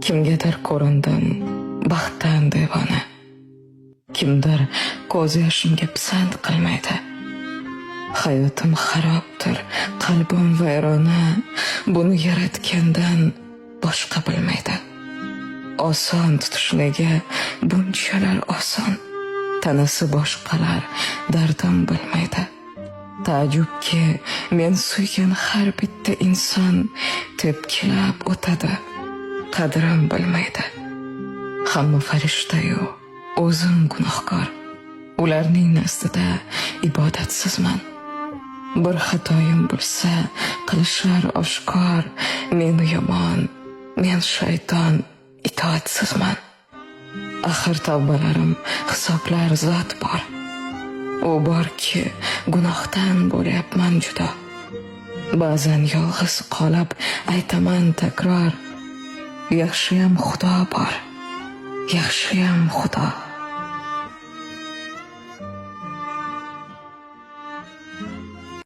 Kimgadir ko'rindim baxtdan devona. Kimdir ko'z yoshimga pisand qilmaydi. Hayotim xarobdir, qalbim vayrona. Buni yaratgandan boshqa bilmaydi. Oson tutishligi bunchalar oson. Tanasi boshqalar dardim bilmaydi. Taajjubki men suygan har bitta inson tepkilab o'tadi, qadrim bilmaydi. Hamma farishta-yu o'zim gunohkor. Ularning nazdida ibodatsizman. Bir xatoyim bo'lsa qilishar oshkor. Men yomon, men shayton, itoatsizman. Axir tavbalarim hisoblar zot bor. U borki gunohdan bo'lyapman judo. Ba'zan yolg'iz qolib aytaman takror, yaxshiyam Xudo bor, yaxshiyam Xudo.